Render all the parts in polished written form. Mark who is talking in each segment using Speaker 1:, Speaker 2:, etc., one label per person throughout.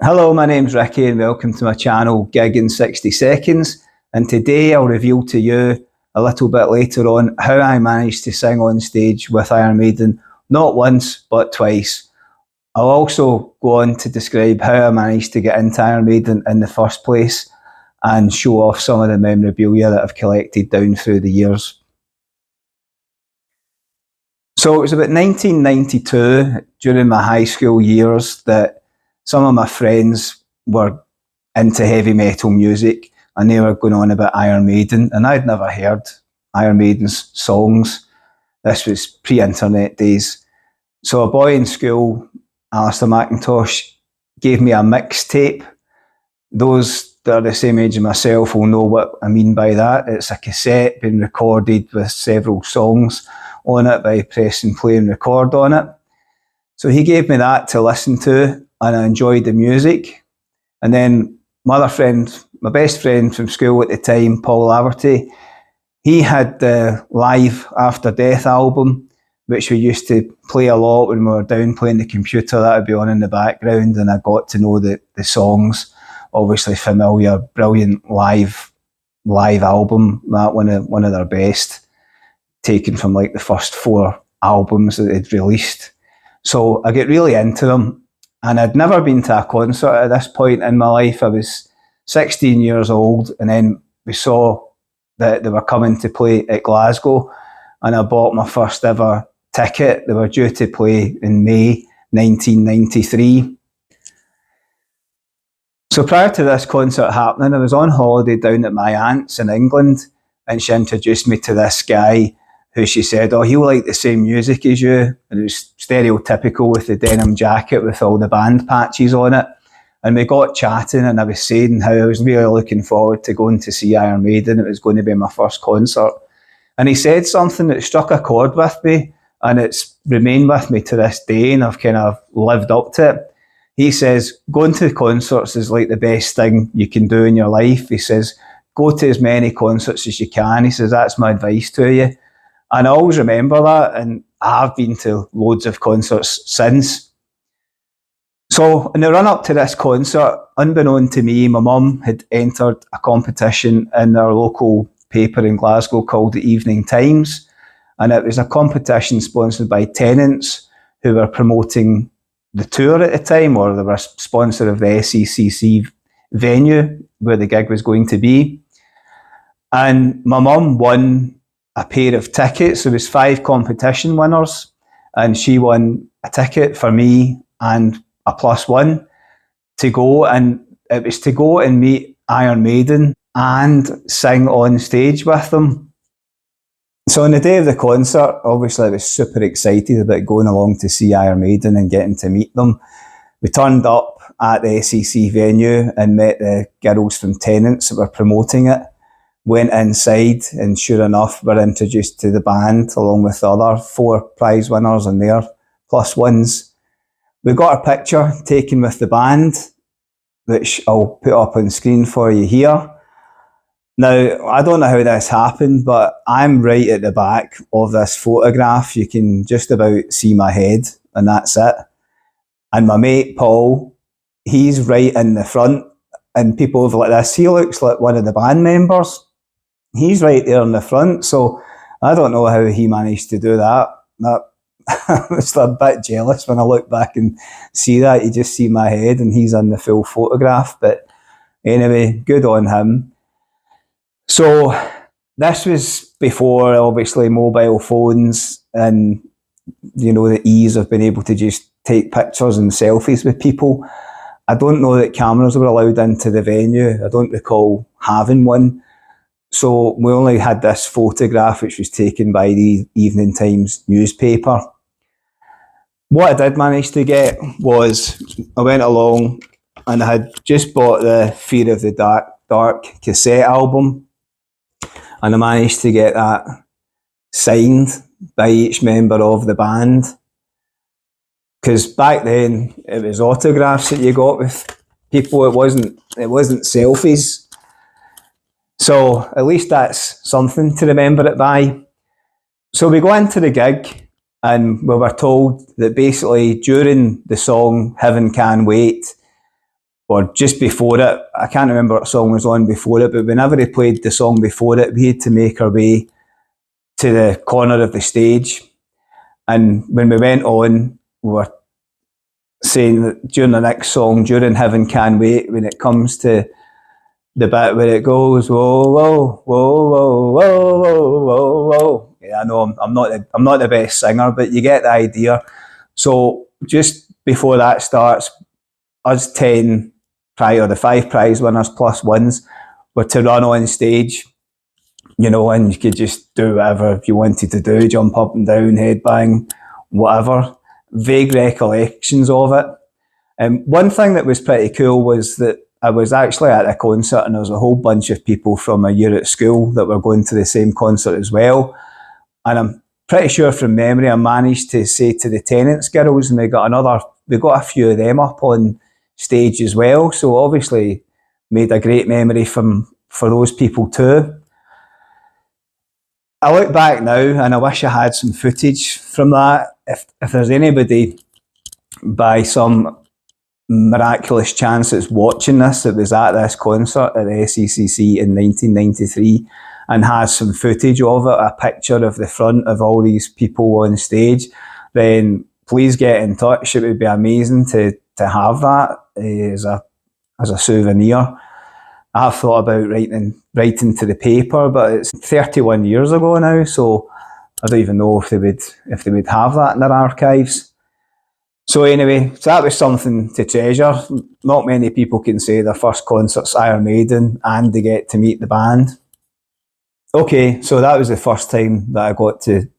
Speaker 1: Hello, my name's Ricky and welcome to my channel Gig in 60 Seconds, and today I'll reveal to you a little bit later on how I managed to sing on stage with Iron Maiden, not once but twice. I'll also go on to describe how I managed to get into Iron Maiden in the first place and show off some of the memorabilia that I've collected down through the years. So it was about 1992, during my high school years, that some of my friends were into heavy metal music and they were going on about Iron Maiden, and I'd never heard Iron Maiden's songs. This was pre-internet days. So a boy in school, Alistair McIntosh, gave me a mixtape. Those that are the same age as myself will know what I mean by that. It's a cassette being recorded with several songs on it by pressing play and record on it. So he gave me that to listen to, and I enjoyed the music. And then my other friend, my best friend from school at the time, Paul Laverty, he had the Live After Death album, which we used to play a lot when we were down playing the computer. That would be on in the background, and I got to know the songs. Obviously familiar, brilliant live album, that one of their best, taken from like the first 4 albums that they'd released. So I get really into them, and I'd never been to a concert at this point in my life. I was 16 years old, and then we saw that they were coming to play at Glasgow, and I bought my first ever ticket. They were due to play in May 1993. So prior to this concert happening, I was on holiday down at my aunt's in England, and she introduced me to this guy who she said, oh, he'll like the same music as you. And it was stereotypical with the denim jacket with all the band patches on it. And we got chatting, and I was saying how I was really looking forward to going to see Iron Maiden. It was going to be my first concert. And he said something that struck a chord with me, and it's remained with me to this day, and I've kind of lived up to it. He says, going to concerts is like the best thing you can do in your life. He says, go to as many concerts as you can. He says, that's my advice to you. And I always remember that, and I've been to loads of concerts since. So in the run-up to this concert, unbeknown to me, my mum had entered a competition in our local paper in Glasgow called the Evening Times, and it was a competition sponsored by Tenants, who were promoting the tour at the time, or they were a sponsor of the SECC venue where the gig was going to be. And my mum won a pair of tickets. There was 5 competition winners, and she won a ticket for me and a +1 to go, and it was to go and meet Iron Maiden and sing on stage with them. So on the day of the concert, obviously I was super excited about going along to see Iron Maiden and getting to meet them. We turned up at the SEC venue and met the girls from Tenants that were promoting it. Went inside, and sure enough, we're introduced to the band along with the other 4 prize winners and their +1s. We got a picture taken with the band, which I'll put up on screen for you here. Now, I don't know how this happened, but I'm right at the back of this photograph. You can just about see my head, and that's it. And my mate Paul, he's right in the front, and people have like this, he looks like one of the band members. He's right there in the front, so I don't know how he managed to do that. I was a bit jealous when I look back and see that. You just see my head and he's in the full photograph. But anyway, good on him. So this was before, obviously, mobile phones and, you know, the ease of being able to just take pictures and selfies with people. I don't know that cameras were allowed into the venue. I don't recall having one. So we only had this photograph, which was taken by the Evening Times newspaper. What I did manage to get was, I went along and I had just bought the Fear of the Dark cassette album, and I managed to get that signed by each member of the band. Because back then it was autographs that you got with people. It wasn't selfies. So at least that's something to remember it by. So we go into the gig, and we were told that basically during the song Heaven Can Wait, or just before it. I can't remember what song was on before it, but whenever he played the song before it, we had to make our way to the corner of the stage. And when we went on, we were saying that during the next song, during Heaven Can Wait, when it comes to the bit where it goes, whoa, whoa, whoa, whoa, whoa, whoa, whoa, whoa. Yeah, I know I'm not the best singer, but you get the idea. So just before that starts, us 10 the 5 prize winners plus ones were to run on stage, you know, and you could just do whatever you wanted to do, jump up and down, headbang, whatever. Vague recollections of it. One thing that was pretty cool was that I was actually at a concert and there was a whole bunch of people from a year at school that were going to the same concert as well. And I'm pretty sure from memory I managed to say to the Tenants girls, and we got a few of them up on stage as well. So obviously made a great memory for those people too. I look back now and I wish I had some footage from that. If there's anybody by some miraculous chance that's watching this that was at this concert at the SECC in 1993 and has some footage of it, a picture of the front of all these people on stage, then please get in touch. It would be amazing to have that as a souvenir. I've thought about writing to the paper, but it's 31 years ago now, so I don't even know if they would have that in their archives. So anyway, so that was something to treasure. Not many people can say their first concert's Iron Maiden and they get to meet the band. Okay, so that was the first time that I got to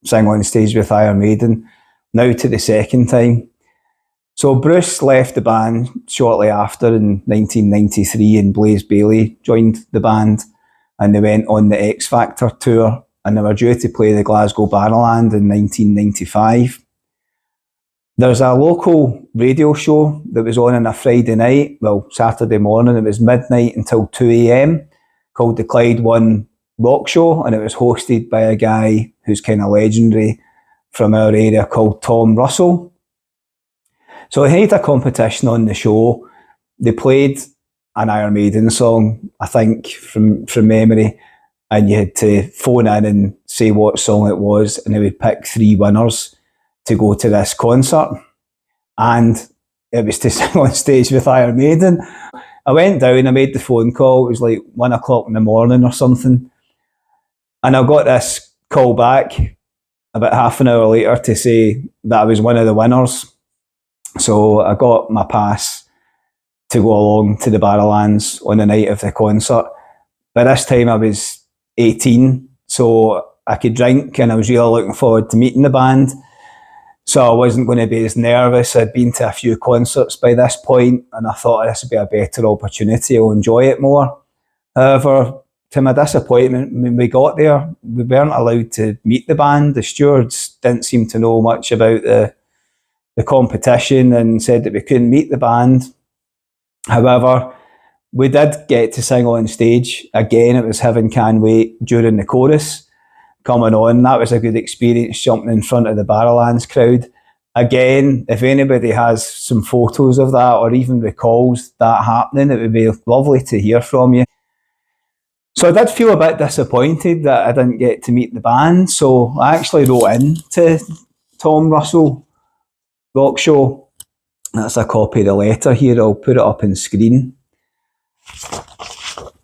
Speaker 1: sing on stage with Iron Maiden. Now to the second time. So Bruce left the band shortly after in 1993 and Blaze Bayley joined the band and they went on the X Factor tour and they were due to play the Glasgow Barrowlands in 1995. There's a local radio show that was on a Friday night, well, Saturday morning, it was midnight until 2 a.m, called the Clyde One Rock Show, and it was hosted by a guy who's kind of legendary from our area called Tom Rusell. So he had a competition on the show. They played an Iron Maiden song, I think, from memory, and you had to phone in and say what song it was, and they would pick 3 winners to go to this concert. And it was to sing on stage with Iron Maiden. I went down, I made the phone call, it was like 1 o'clock in the morning or something. And I got this call back about half an hour later to say that I was one of the winners. So I got my pass to go along to the Barrowlands on the night of the concert. By this time I was 18, so I could drink and I was really looking forward to meeting the band. So I wasn't going to be as nervous. I'd been to a few concerts by this point and I thought this would be a better opportunity, I'll enjoy it more. However, to my disappointment, when we got there, we weren't allowed to meet the band. The stewards didn't seem to know much about the competition and said that we couldn't meet the band. However, we did get to sing on stage. Again, it was Heaven Can Wait during the chorus coming on. That was a good experience, jumping in front of the Barrowlands crowd. Again, if anybody has some photos of that or even recalls that happening, it would be lovely to hear from you. So I did feel a bit disappointed that I didn't get to meet the band, so I actually wrote in to Tom Rusell Rock Show. That's a copy of the letter here, I'll put it up on screen.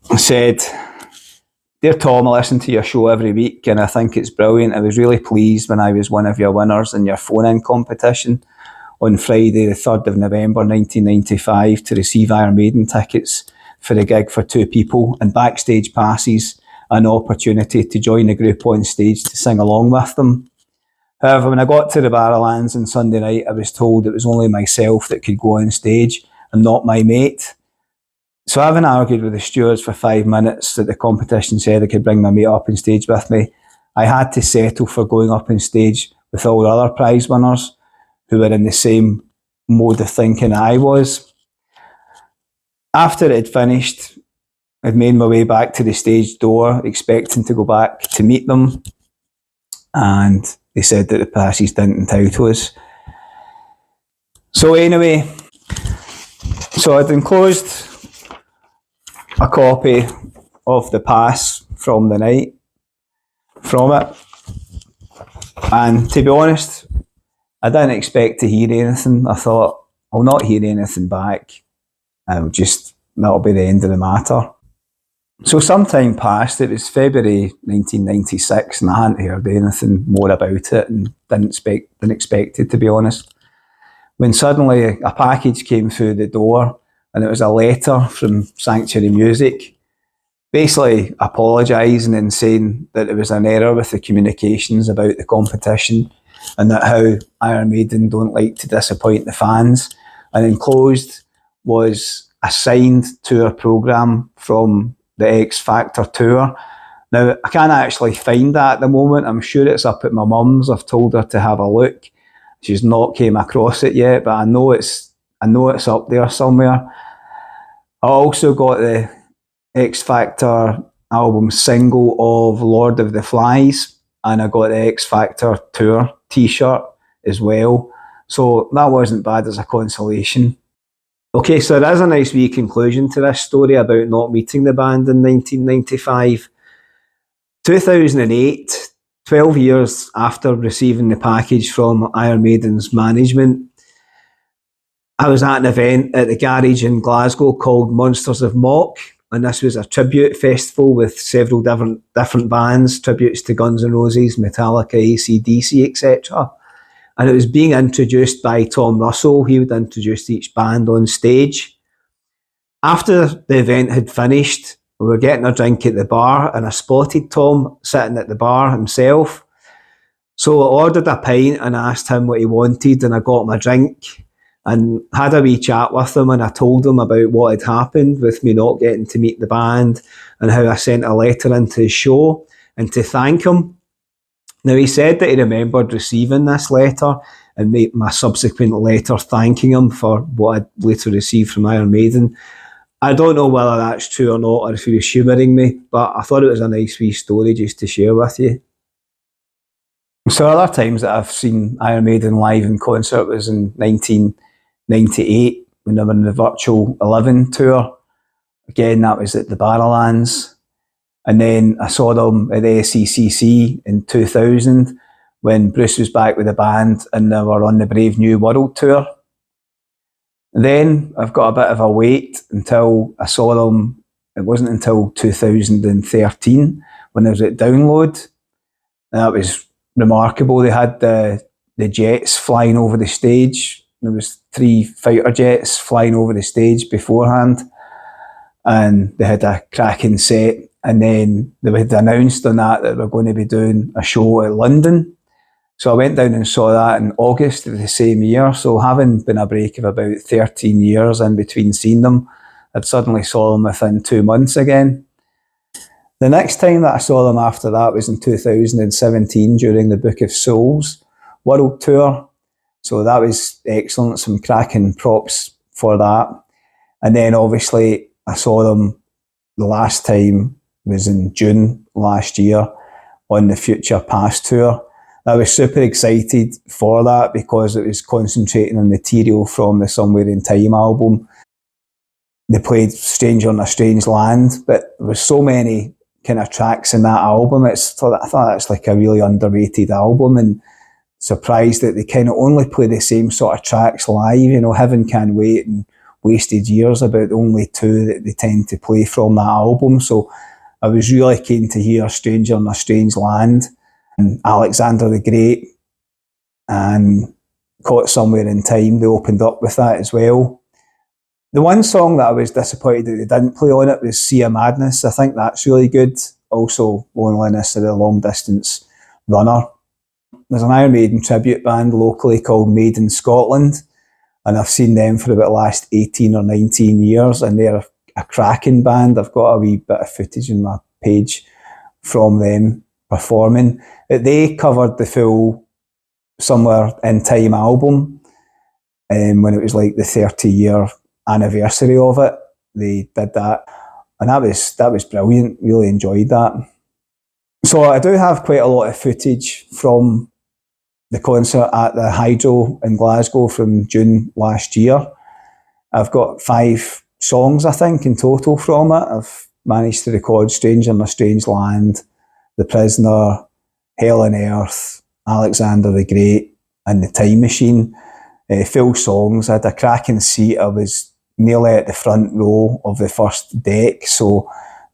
Speaker 1: I said, "Dear Tom, I listen to your show every week and I think it's brilliant. I was really pleased when I was one of your winners in your phone-in competition on Friday the 3rd of November 1995 to receive Iron Maiden tickets for a gig for 2 people and backstage passes, an opportunity to join the group on stage to sing along with them. However, when I got to the Barrowlands on Sunday night, I was told it was only myself that could go on stage and not my mate. So having argued with the stewards for 5 minutes that the competition said I could bring my mate up on stage with me, I had to settle for going up on stage with all the other prize winners who were in the same mode of thinking I was. After it had finished, I'd made my way back to the stage door, expecting to go back to meet them, and they said that the passes didn't entitle us. So anyway, So I'd enclosed a copy of the pass from the night from it, and to be honest, I didn't expect to hear anything. I thought, I'll not hear anything back, that'll be the end of the matter. So some time passed, it was February 1996, and I hadn't heard anything more about it, and didn't expect it, to be honest. When suddenly a package came through the door, and it was a letter from Sanctuary Music, basically apologising and saying that there was an error with the communications about the competition, and that how Iron Maiden don't like to disappoint the fans. And enclosed was a signed tour programme from the X Factor tour. Now, I can't actually find that at the moment. I'm sure it's up at my mum's. I've told her to have a look. She's not came across it yet, but I know it's up there somewhere. I also got the X Factor album single of Lord of the Flies, and I got the X Factor tour t-shirt as well. So that wasn't bad as a consolation. Okay, so there is a nice wee conclusion to this story about not meeting the band in 1995. 2008, 12 years after receiving the package from Iron Maiden's management, I was at an event at the garage in Glasgow called Monsters of Mock, and this was a tribute festival with several different bands, tributes to Guns N' Roses, Metallica, AC/DC, etc. And it was being introduced by Tom Rusell. He would introduce each band on stage. After the event had finished, we were getting a drink at the bar, and I spotted Tom sitting at the bar himself. So I ordered a pint and asked him what he wanted, and I got him a drink and had a wee chat with him, and I told him about what had happened with me not getting to meet the band, and how I sent a letter into his show and to thank him. Now, he said that he remembered receiving this letter and my subsequent letter thanking him for what I'd later received from Iron Maiden. I don't know whether that's true or not, or if he was humouring me, but I thought it was a nice wee story just to share with you. So other times that I've seen Iron Maiden live in concert was in 1998 when they were in the Virtual 11 tour. Again, that was at the Barrowlands. And then I saw them at the SECC in 2000 when Bruce was back with the band and they were on the Brave New World tour. Then I've got a bit of a wait until I saw them. It wasn't until 2013 when I was at Download. And that was remarkable. They had the jets flying over the stage. There was 3 fighter jets flying over the stage beforehand. And they had a cracking set. And then they had announced on that they were going to be doing a show at London. So I went down and saw that in August of the same year. So having been a break of about 13 years in between seeing them, I'd suddenly saw them within 2 months again. The next time that I saw them after that was in 2017 during the Book of Souls World Tour. So that was excellent, some cracking props for that. And then obviously I saw them the last time was in June last year on the Future Past tour. I was super excited for that because it was concentrating on material from the Somewhere in Time album. They played Stranger in a Strange Land, but there was so many kind of tracks in that album. I thought it's like a really underrated album, and surprised that they kind of only play the same sort of tracks live. You know, Heaven Can Wait and Wasted Years, about the only 2 that they tend to play from that album. So I was really keen to hear Stranger in a Strange Land and Alexander the Great, and Caught Somewhere in Time. They opened up with that as well. The one song that I was disappointed that they didn't play on it was Sea of Madness. I think that's really good. Also, Loneliness of the Long Distance Runner. There's an Iron Maiden tribute band locally called Made in Scotland, and I've seen them for about the last 18 or 19 years, and they're a cracking band. I've got a wee bit of footage on my page from them performing. They covered the full Somewhere in Time album when it was like the 30-year anniversary of it. They did that, and that was brilliant. Really enjoyed that. So I do have quite a lot of footage from the concert at the Hydro in Glasgow from June last year. I've got 5 songs, I think, in total from it. I've managed to record Stranger in a Strange Land, The Prisoner, Hell on Earth, Alexander the Great, and The Time Machine. Full songs. I had a cracking seat. I was nearly at the front row of the first deck, so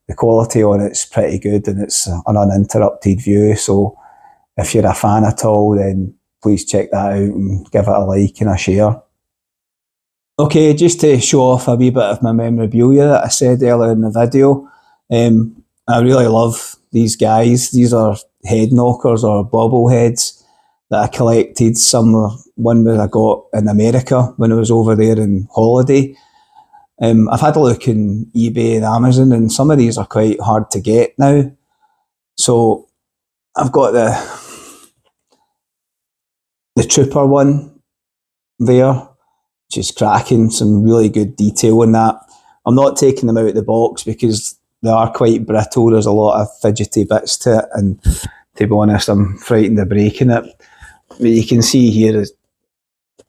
Speaker 1: the quality on it's pretty good and it's an uninterrupted view. So if you're a fan at all, then please check that out and give it a like and a share. Okay, just to show off a wee bit of my memorabilia that I said earlier in the video, I really love these guys. These are head knockers or bobble heads that I collected. One that I got in America when I was over there on holiday. I've had a look in eBay and Amazon, and some of these are quite hard to get now. So I've got the Trooper one there, which is cracking, some really good detail in that. I'm not taking them out of the box because they are quite brittle. There's a lot of fidgety bits to it, and to be honest, I'm frightened of breaking it. But you can see here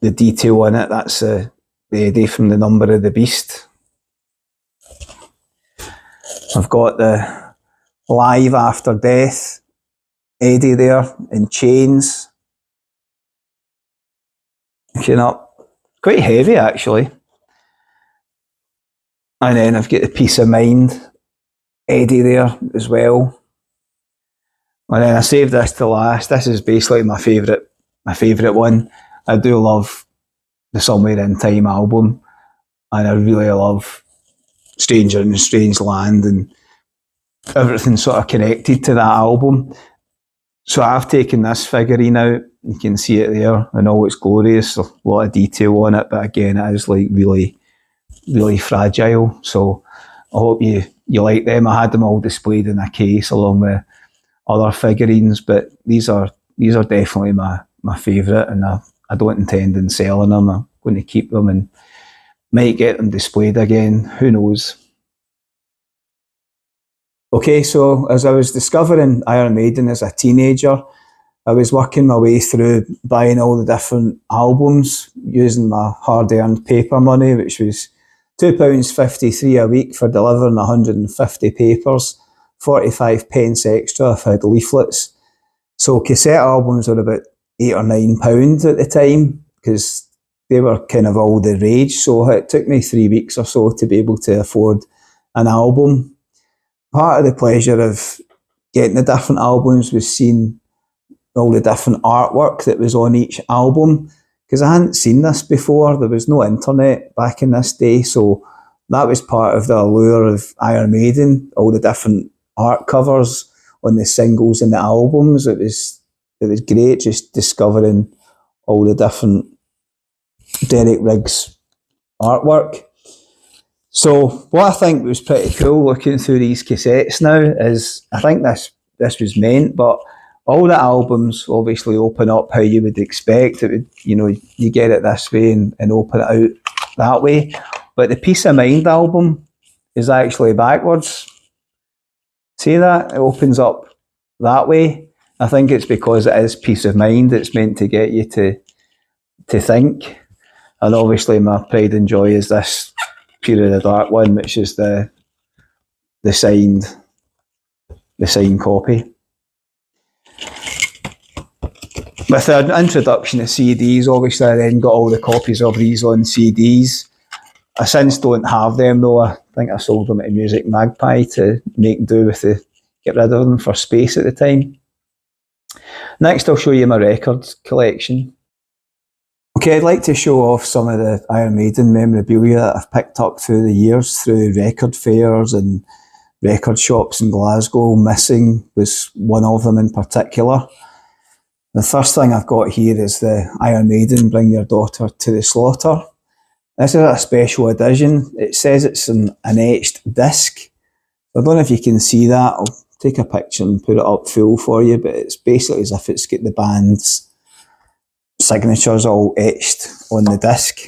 Speaker 1: the detail in it. That's the Eddie from The Number of the Beast. I've got the Live After Death Eddie there in chains. Looking up, quite heavy actually. And then I've got the Peace of Mind Eddie there as well. And then I saved this to last. This is basically my favourite one. I do love the Somewhere in Time album, and I really love Stranger in a Strange Land and everything sort of connected to that album. So I've taken this figurine out. You can see it there in all its glory. There's a lot of detail on it, but again, it is like really, really fragile. So I hope you like them. I had them all displayed in a case along with other figurines, but these are definitely my favourite, and I don't intend on selling them. I'm going to keep them and might get them displayed again. Who knows? Okay, so as I was discovering Iron Maiden as a teenager, I was working my way through buying all the different albums using my hard-earned paper money, which was £2.53 a week for delivering 150 papers, 45 pence extra if I had leaflets. So cassette albums were about £8 or £9 at the time because they were kind of all the rage. So it took me 3 weeks or so to be able to afford an album. Part of the pleasure of getting the different albums was seeing all the different artwork that was on each album, because I hadn't seen this before. There was no internet back in this day, so that was part of the allure of Iron Maiden, all the different art covers on the singles and the albums. It was great just discovering all the different Derek Riggs artwork. So what I think was pretty cool looking through these cassettes now is, I think this was meant, but all the albums obviously open up how you would expect. It would, you get it this way and open it out that way. But the Peace of Mind album is actually backwards. See that? It opens up that way. I think it's because it is Peace of Mind. It's meant to get you to think. And obviously my pride and joy is this Fear of the Dark one, which is the signed copy. With the introduction of CDs, obviously I then got all the copies of these on CDs. I since don't have them though. I think I sold them at Music Magpie to make do with get rid of them for space at the time. Next I'll show you my records collection. Okay, I'd like to show off some of the Iron Maiden memorabilia that I've picked up through the years, through record fairs and record shops in Glasgow. Missing was one of them in particular. The first thing I've got here is the Iron Maiden Bring Your Daughter to the Slaughter. This is a special edition. It says it's an etched disc. I don't know if you can see that. I'll take a picture and put it up full for you, but it's basically as if it's got the band's signatures all etched on the disc.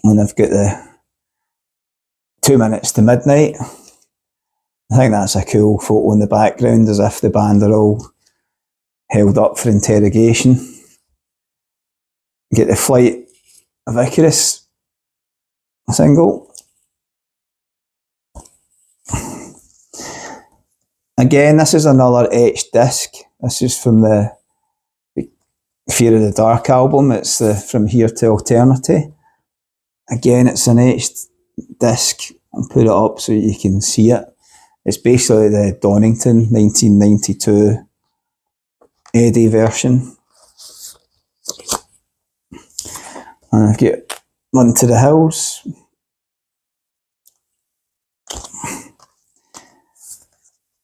Speaker 1: And I've got the 2 Minutes to Midnight. I think that's a cool photo in the background, as if the band are all held up for interrogation. Get the Flight a Vicarous single. Again, this is another etched disc. This is from the Fear of the Dark album. It's the From Here to Eternity. Again, it's an etched disc. I'll put it up so you can see it. It's basically the Donington 1992 Eddie version. And I've got Run to the Hills.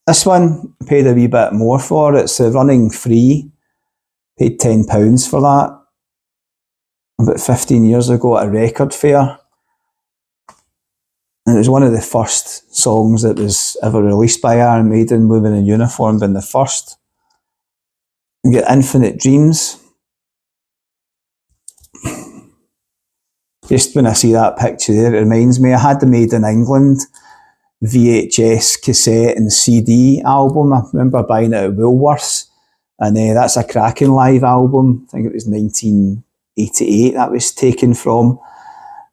Speaker 1: This one I paid a wee bit more for. It's Running Free. Paid £10 for that about 15 years ago at a record fair. And it was one of the first songs that was ever released by Iron Maiden, Women in Uniform being the first. You get Infinite Dreams. Just when I see that picture there, it reminds me, I had the Made in England VHS, cassette and CD album. I remember buying it at Woolworths, and that's a cracking live album. I think it was 1988 that was taken from,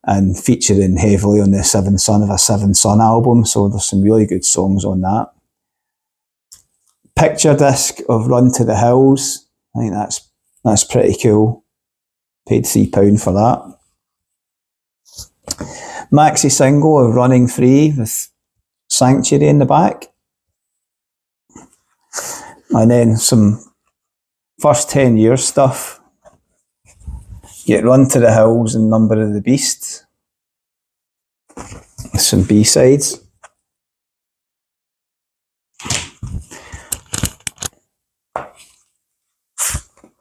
Speaker 1: and featuring heavily on the Seventh Son of a Seventh Son album, so there's some really good songs on that. Picture disc of Run to the Hills. I think that's pretty cool. Paid £3 for that. Maxi single of Running Free with Sanctuary in the back. And then some first 10 years stuff. Get Run to the Hills and Number of the Beast. Some B-sides.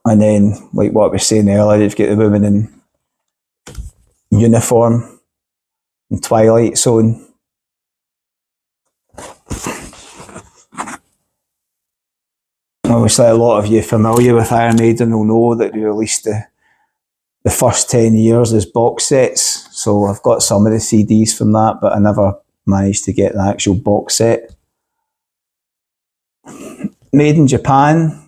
Speaker 1: And then, like what I was saying earlier, you've got the Women in Uniform and Twilight Zone. Obviously, a lot of you familiar with Iron Maiden will know that they released the first 10 years as box sets. So I've got some of the CDs from that, but I never managed to get the actual box set. Made in Japan.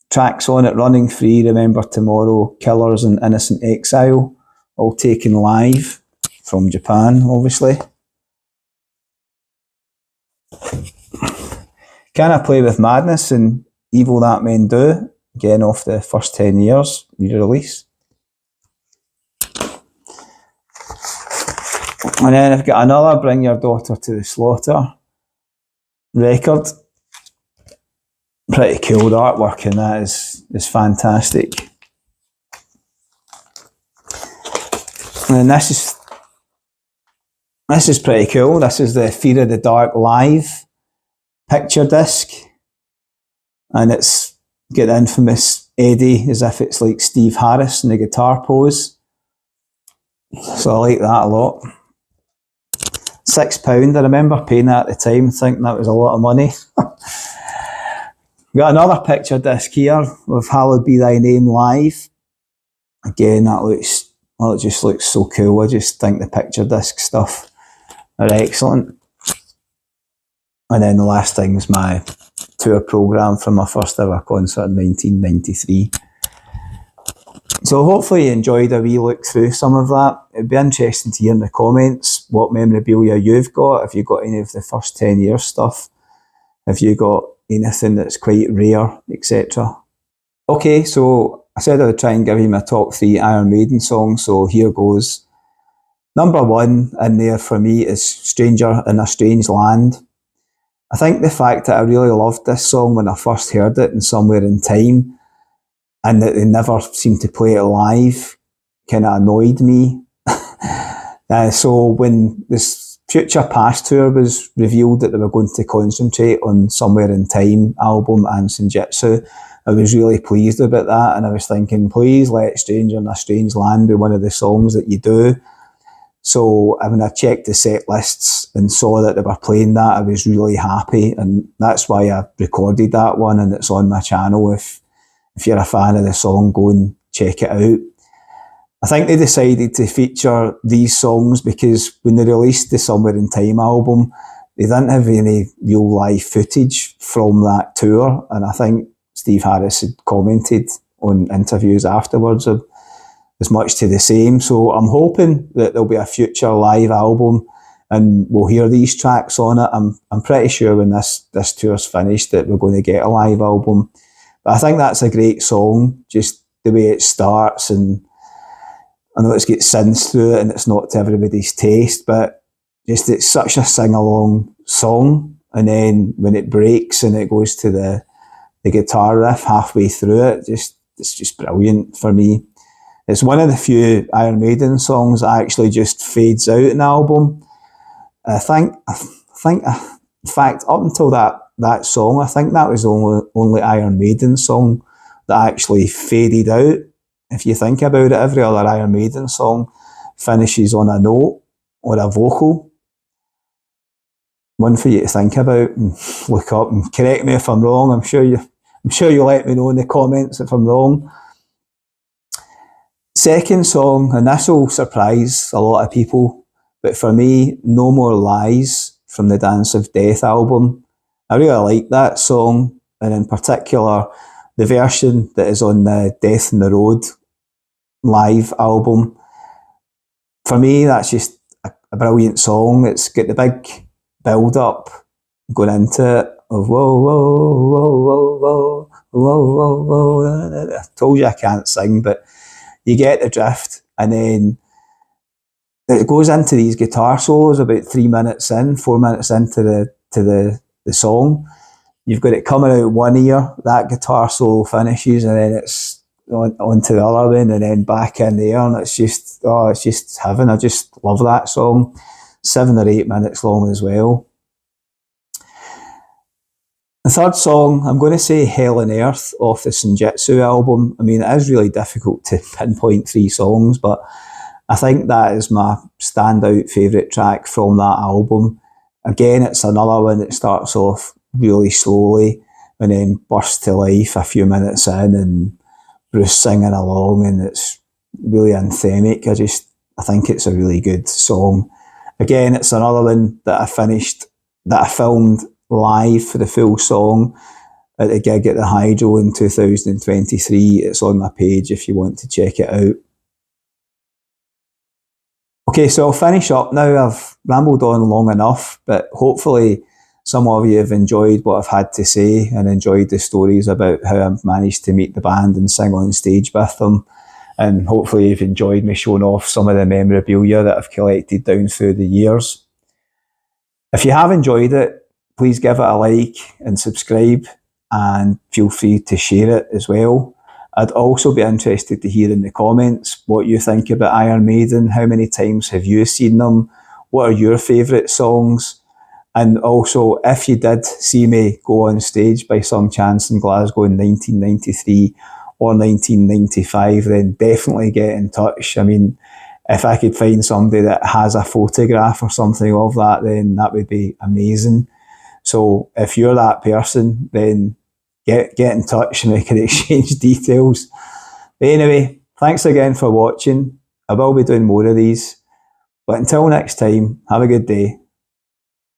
Speaker 1: Tracks on it: Running Free, Remember Tomorrow, Killers and Innocent Exile. All taken live from Japan, obviously. Can I Play with Madness and Evil That Men Do? Again, off the first 10 years, re-release. And then I've got another Bring Your Daughter to the Slaughter record. Pretty cool artwork, and that is fantastic. And this is pretty cool. This is the Fear of the Dark live picture disc, and it's got the infamous Eddie as if it's like Steve Harris in the guitar pose. So I like that a lot. £6. I remember paying that at the time, thinking that was a lot of money. Got another picture disc here of Hallowed Be Thy Name live. Again, that just looks so cool. I just think the picture disc stuff are excellent. And then the last thing is my tour programme from my first ever concert in 1993. So hopefully you enjoyed a wee look through some of that. It'd be interesting to hear in the comments what memorabilia you've got. If you've got any of the first 10 years stuff. If you got anything that's quite rare, etc. Okay, so I said I would try and give you my top 3 Iron Maiden songs, so here goes. Number 1 in there for me is Stranger in a Strange Land. I think the fact that I really loved this song when I first heard it in Somewhere in Time, and that they never seemed to play it live, kind of annoyed me. So when this Future Past tour was revealed that they were going to concentrate on Somewhere in Time album and Senjutsu, I was really pleased about that, and I was thinking, please let Stranger in a Strange Land be one of the songs that you do. So when I checked the set lists and saw that they were playing that, I was really happy, and that's why I recorded that one, and it's on my channel. If you're a fan of the song, go and check it out. I think they decided to feature these songs because when they released the Somewhere in Time album, they didn't have any real live footage from that tour, and I think Steve Harris had commented on interviews afterwards as much to the same. So I'm hoping that there'll be a future live album and we'll hear these tracks on it. I'm pretty sure when this tour's finished that we're going to get a live album. But I think that's a great song, just the way it starts, and I know it's got synths through it and it's not to everybody's taste, but just it's such a sing-along song. And then when it breaks and it goes to the guitar riff halfway through it, it's just brilliant for me. It's one of the few Iron Maiden songs that actually just fades out in the album. I think, in fact, up until that song, I think that was the only Iron Maiden song that actually faded out. If you think about it, every other Iron Maiden song finishes on a note or a vocal. One for you to think about and look up and correct me if I'm wrong. I'm sure you'll let me know in the comments if I'm wrong. Second song, and this will surprise a lot of people, but for me, No More Lies from the Dance of Death album. I really like that song, and in particular, the version that is on the Death on the Road live album. For me, that's just a brilliant song. It's got the big build-up going into it of whoa, whoa, whoa, whoa, whoa, whoa, whoa, whoa. I told you I can't sing, but you get the drift, and then it goes into these guitar solos about 4 minutes into the song. You've got it coming out one ear, that guitar solo finishes, and then it's onto the other one, and then back in the air, and it's just heaven. I just love that song. 7 or 8 minutes long as well. The third song, I'm going to say Hell on Earth off the Senjutsu album. I mean, it is really difficult to pinpoint 3 songs, but I think that is my standout favourite track from that album. Again, it's another one that starts off really slowly and then bursts to life a few minutes in, and Bruce singing along, and it's really anthemic. I think it's a really good song. Again, it's another one that I filmed live for the full song at the gig at the Hydro in 2023. It's on my page if you want to check it out. Okay, so I'll finish up now. I've rambled on long enough, but hopefully some of you have enjoyed what I've had to say and enjoyed the stories about how I've managed to meet the band and sing on stage with them. And hopefully you've enjoyed me showing off some of the memorabilia that I've collected down through the years. If you have enjoyed it, please give it a like and subscribe, and feel free to share it as well. I'd also be interested to hear in the comments what you think about Iron Maiden. How many times have you seen them? What are your favourite songs? And also, if you did see me go on stage by some chance in Glasgow in 1993 or 1995, then definitely get in touch. I mean, if I could find somebody that has a photograph or something of that, then that would be amazing. So if you're that person, then get in touch and we can exchange details. But anyway, thanks again for watching. I will be doing more of these. But until next time, have a good day.